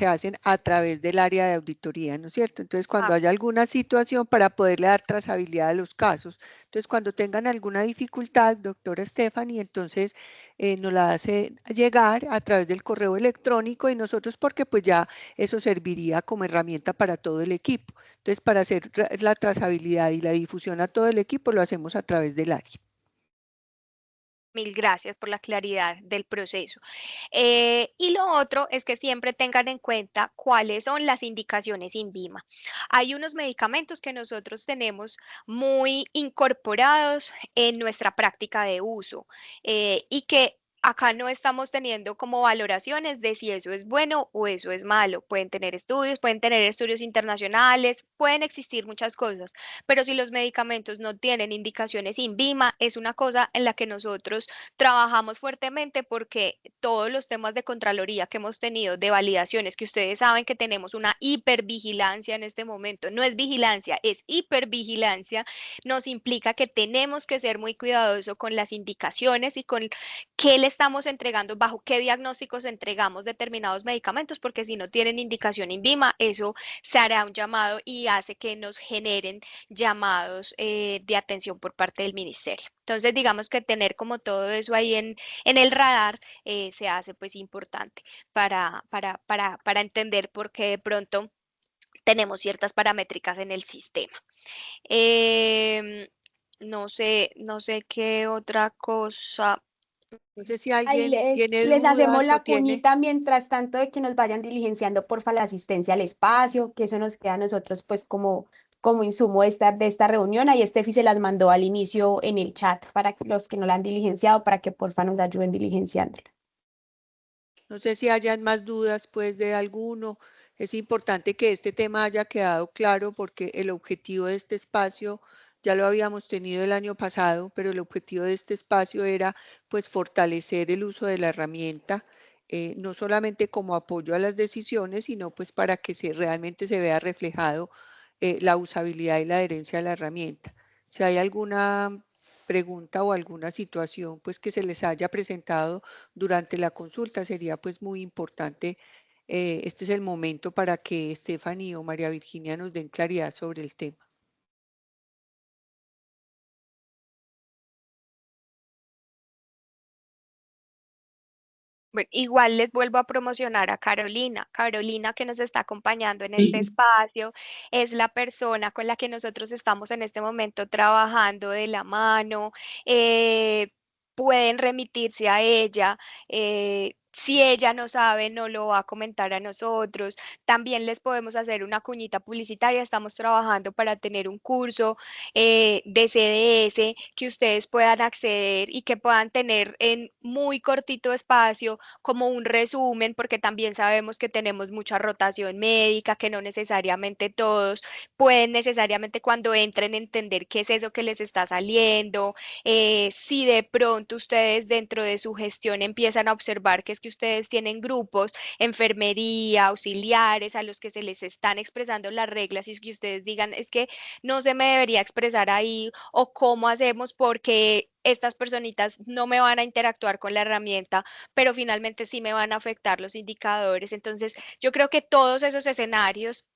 hacen a través del área de auditoría, ¿no es cierto? Entonces, cuando Ah, haya alguna situación para poderle dar trazabilidad a los casos, entonces cuando tengan alguna dificultad, doctora Stephanie, entonces nos la hace llegar a través del correo electrónico y nosotros porque pues ya eso serviría como herramienta para todo el equipo. Entonces, para hacer la trazabilidad y la difusión a todo el equipo, lo hacemos a través del área. Mil gracias por la claridad del proceso. Y lo otro es que siempre tengan en cuenta cuáles son las indicaciones INVIMA. Hay unos medicamentos que nosotros tenemos muy incorporados en nuestra práctica de uso y que acá no estamos teniendo como valoraciones de si eso es bueno o eso es malo. Pueden tener estudios internacionales, pueden existir muchas cosas, pero si los medicamentos no tienen indicaciones INVIMA, es una cosa en la que nosotros trabajamos fuertemente porque todos los temas de Contraloría que hemos tenido, de validaciones, que ustedes saben que tenemos una hipervigilancia en este momento, no es vigilancia, es hipervigilancia, nos implica que tenemos que ser muy cuidadosos con las indicaciones y con qué le estamos entregando, bajo qué diagnósticos entregamos determinados medicamentos, porque si no tienen indicación INVIMA, eso se hará un llamado y hace que nos generen llamados de atención por parte del ministerio. Entonces, digamos que tener como todo eso ahí en el radar se hace pues importante para entender por qué de pronto tenemos ciertas paramétricas en el sistema. Em, no sé qué otra cosa. No sé si Ahí alguien tiene les hacemos dudas o la tiene... cuñita mientras tanto de que nos vayan diligenciando porfa la asistencia al espacio, que eso nos queda a nosotros pues como insumo de esta reunión. Ahí Estefi se las mandó al inicio en el chat para que los que no la han diligenciado, para que porfa nos ayuden diligenciándola. No sé si hayan más dudas pues de alguno. Es importante que este tema haya quedado claro porque el objetivo de este espacio ya lo habíamos tenido el año pasado, pero el objetivo de este espacio era pues fortalecer el uso de la herramienta, no solamente como apoyo a las decisiones, sino pues para que realmente se vea reflejado la usabilidad y la adherencia a la herramienta. Si hay alguna pregunta o alguna situación pues que se les haya presentado durante la consulta, sería pues muy importante. Este es el momento para que Stephanie o María Virginia nos den claridad sobre el tema. Bueno, igual les vuelvo a promocionar a Carolina. Carolina, que nos está acompañando en este Sí. espacio, es la persona con la que nosotros estamos en este momento trabajando de la mano. Pueden remitirse a ella. Si ella no sabe, no lo va a comentar a nosotros. También les podemos hacer una cuñita publicitaria. Estamos trabajando para tener un curso de CDS que ustedes puedan acceder y que puedan tener en muy cortito espacio como un resumen, porque también sabemos que tenemos mucha rotación médica, que no necesariamente todos pueden necesariamente cuando entren entender qué es eso que les está saliendo. Si de pronto ustedes dentro de su gestión empiezan a observar que es que ustedes tienen grupos, enfermería, auxiliares, a los que se les están expresando las reglas y que ustedes digan, es que no se me debería expresar ahí o cómo hacemos porque estas personitas no me van a interactuar con la herramienta, pero finalmente sí me van a afectar los indicadores. Entonces, yo creo que todos esos escenarios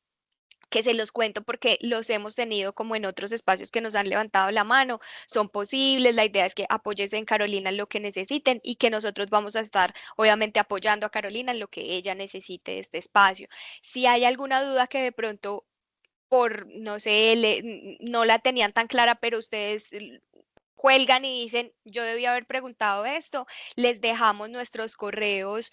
que se los cuento porque los hemos tenido como en otros espacios que nos han levantado la mano, son posibles. La idea es que apoyes en Carolina en lo que necesiten y que nosotros vamos a estar obviamente apoyando a Carolina en lo que ella necesite de este espacio. Si hay alguna duda que de pronto por, no sé, no la tenían tan clara, pero ustedes cuelgan y dicen, yo debí haber preguntado esto, les dejamos nuestros correos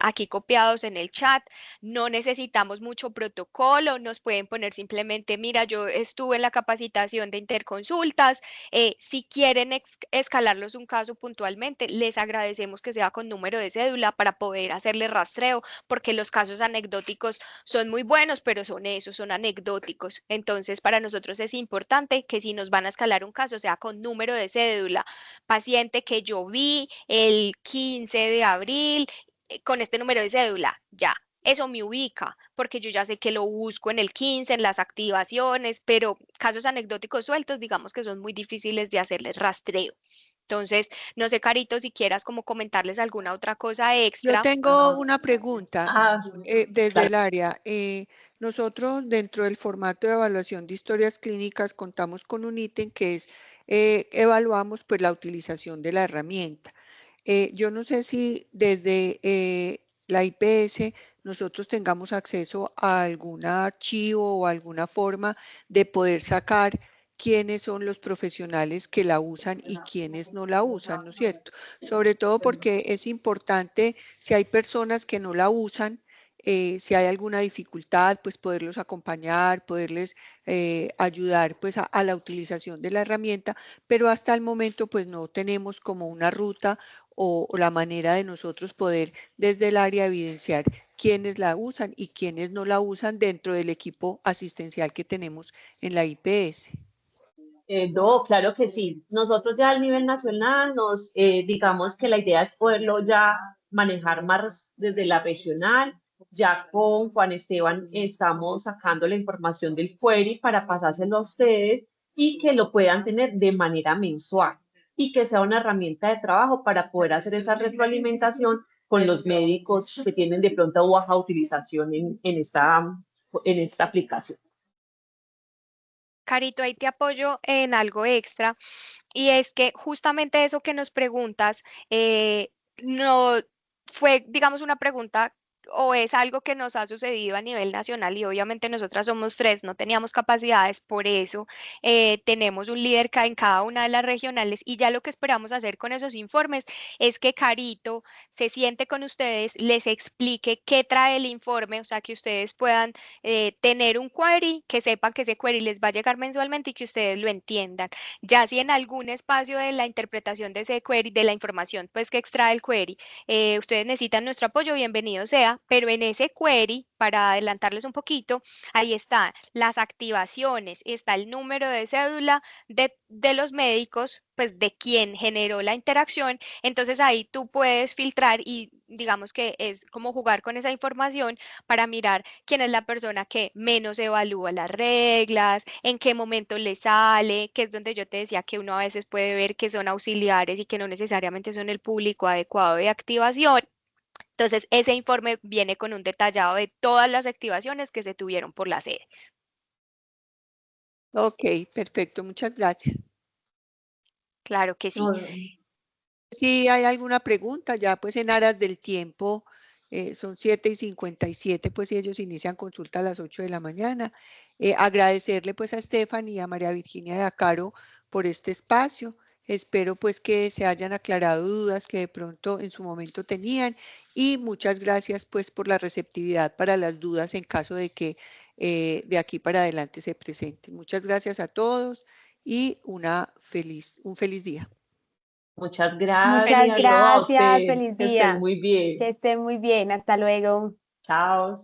aquí copiados en el chat, no necesitamos mucho protocolo, nos pueden poner simplemente, mira, yo estuve en la capacitación de interconsultas, si quieren escalarlos un caso puntualmente, les agradecemos que sea con número de cédula para poder hacerle rastreo, porque los casos anecdóticos son muy buenos, pero son esos, son anecdóticos. Entonces, para nosotros es importante que si nos van a escalar un caso, sea con número de cédula. Paciente que yo vi el 15 de abril con este número de cédula, ya. Eso me ubica, porque yo ya sé que lo busco en el 15, en las activaciones, pero casos anecdóticos sueltos, digamos que son muy difíciles de hacerles rastreo. Entonces, no sé, Carito, si quieras como comentarles alguna otra cosa Yo extra. tengo una pregunta Ah, desde claro. el área. Nosotros dentro del formato de evaluación de historias clínicas contamos con un ítem que es evaluamos pues la utilización de la herramienta. Yo no sé si desde la IPS nosotros tengamos acceso a algún archivo o alguna forma de poder sacar quiénes son los profesionales que la usan y quiénes no la usan, ¿no es cierto? Sobre todo porque es importante si hay personas que no la usan, si hay alguna dificultad, pues poderlos acompañar, poderles ayudar pues a la utilización de la herramienta, pero hasta el momento pues no tenemos como una ruta o la manera de nosotros poder desde el área evidenciar quiénes la usan y quiénes no la usan dentro del equipo asistencial que tenemos en la IPS. No, claro que sí. Nosotros ya a nivel nacional digamos que la idea es poderlo ya manejar más desde la regional. Ya con Juan Esteban estamos sacando la información del query para pasárselo a ustedes y que lo puedan tener de manera mensual y que sea una herramienta de trabajo para poder hacer esa retroalimentación con los médicos que tienen de pronto baja utilización en esta aplicación. Carito, ahí te apoyo en algo extra y es que justamente eso que nos preguntas no fue, digamos, una pregunta o es algo que nos ha sucedido a nivel nacional y obviamente nosotras somos tres, no teníamos capacidades, por eso tenemos un líder en cada una de las regionales y ya lo que esperamos hacer con esos informes es que Carito se siente con ustedes, les explique qué trae el informe, o sea, que ustedes puedan tener un query, que sepan que ese query les va a llegar mensualmente y que ustedes lo entiendan. Ya si en algún espacio de la interpretación de ese query, de la información pues que extrae el query, ustedes necesitan nuestro apoyo, bienvenido sea, pero en ese query, para adelantarles un poquito, ahí están las activaciones, está el número de cédula de los médicos, pues de quien generó la interacción, entonces ahí tú puedes filtrar y digamos que es como jugar con esa información para mirar quién es la persona que menos evalúa las reglas, en qué momento le sale, que es donde yo te decía que uno a veces puede ver que son auxiliares y que no necesariamente son el público adecuado de activación. Entonces, ese informe viene con un detallado de todas las activaciones que se tuvieron por la sede. Ok, perfecto, muchas gracias. Claro que sí. Si hay alguna pregunta, ya pues en aras del tiempo, son 7:57, pues si ellos inician consulta a las 8 de la mañana. Agradecerle pues a Stephanie y a María Virginia y a Caro por este espacio. Espero pues que se hayan aclarado dudas que de pronto en su momento tenían y muchas gracias pues por la receptividad para las dudas en caso de que de aquí para adelante se presenten. Muchas gracias a todos y un feliz día. Muchas gracias. Muchas No, a gracias, usted. feliz Que estén día. muy bien. Que estén muy bien, hasta luego. Chao.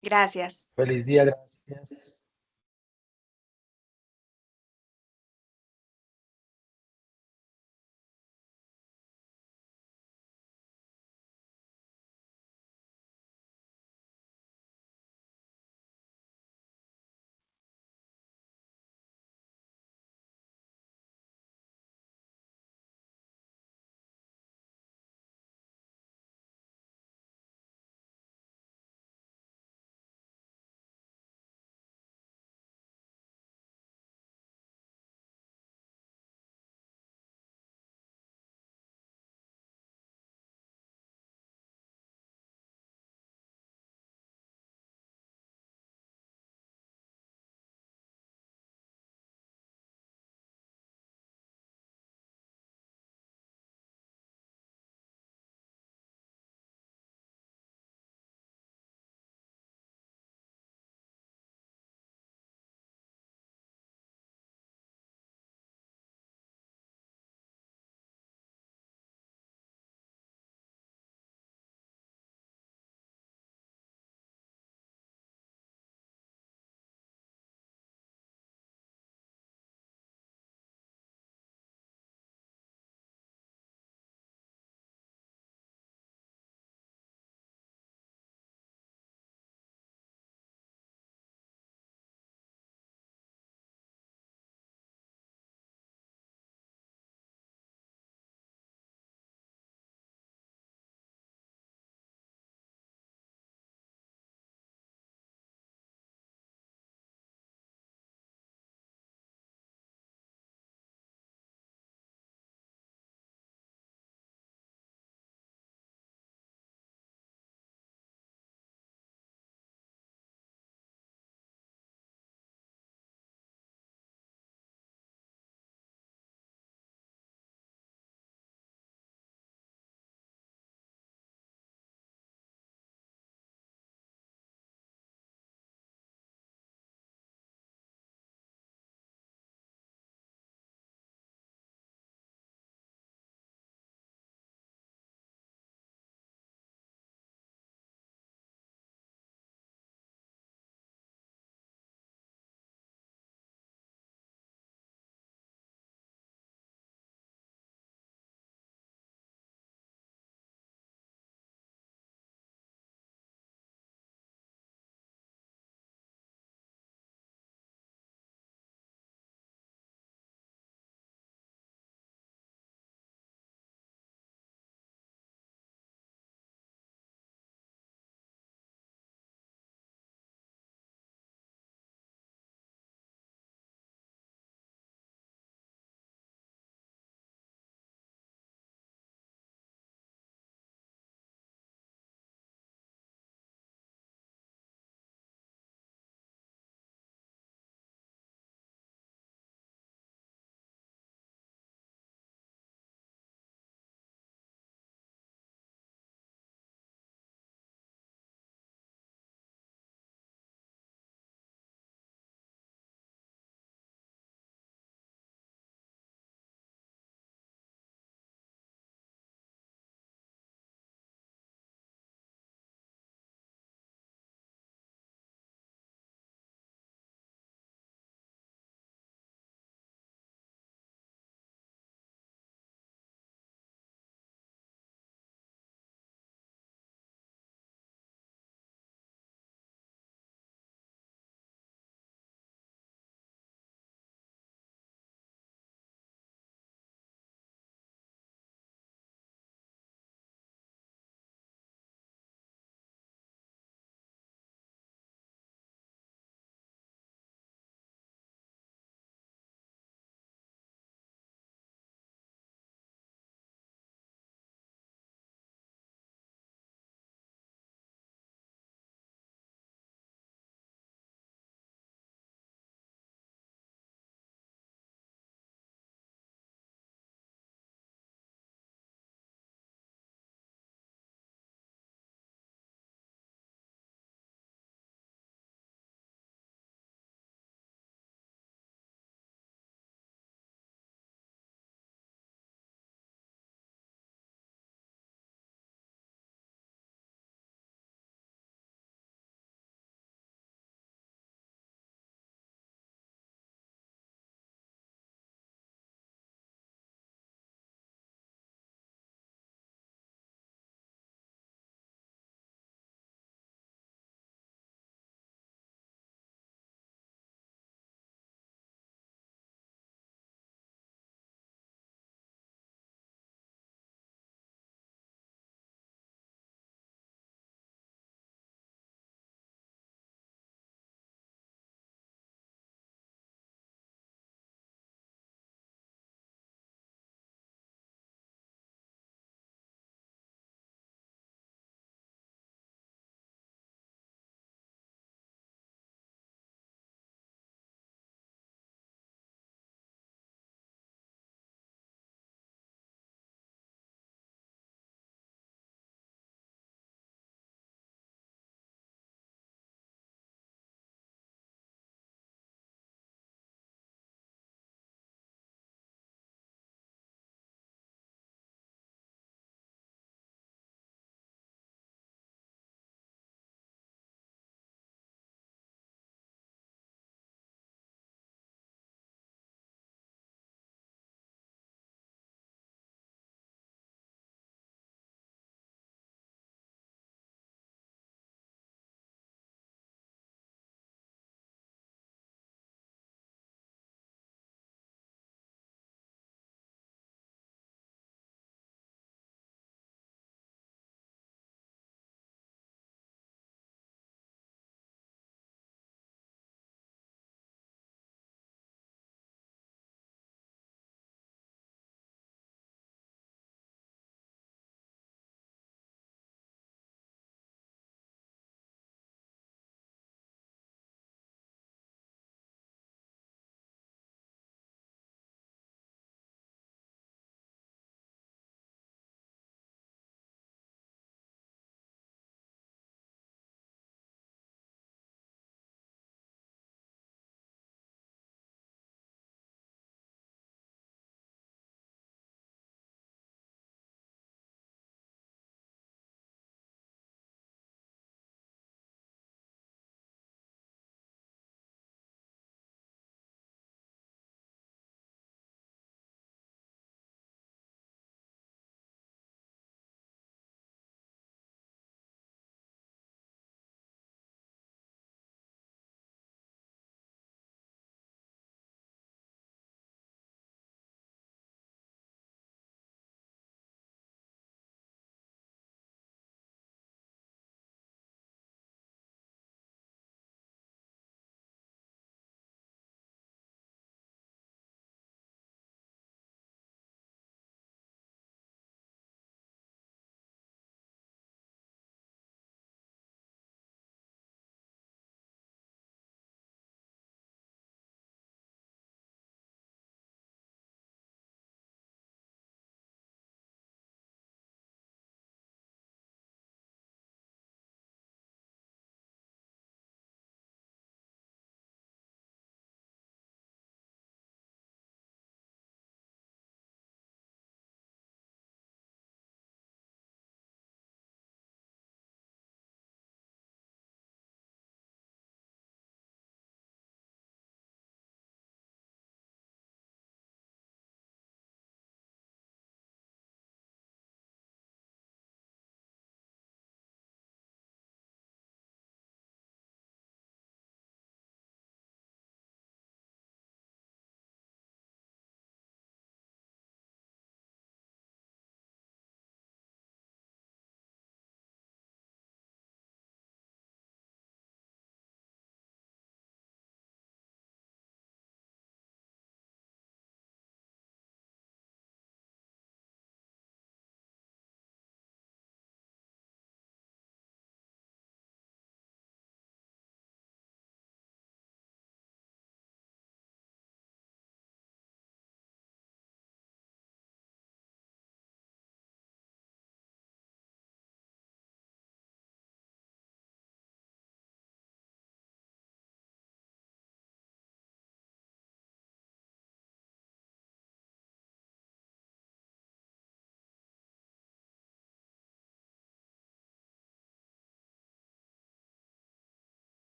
Gracias. Feliz día, gracias.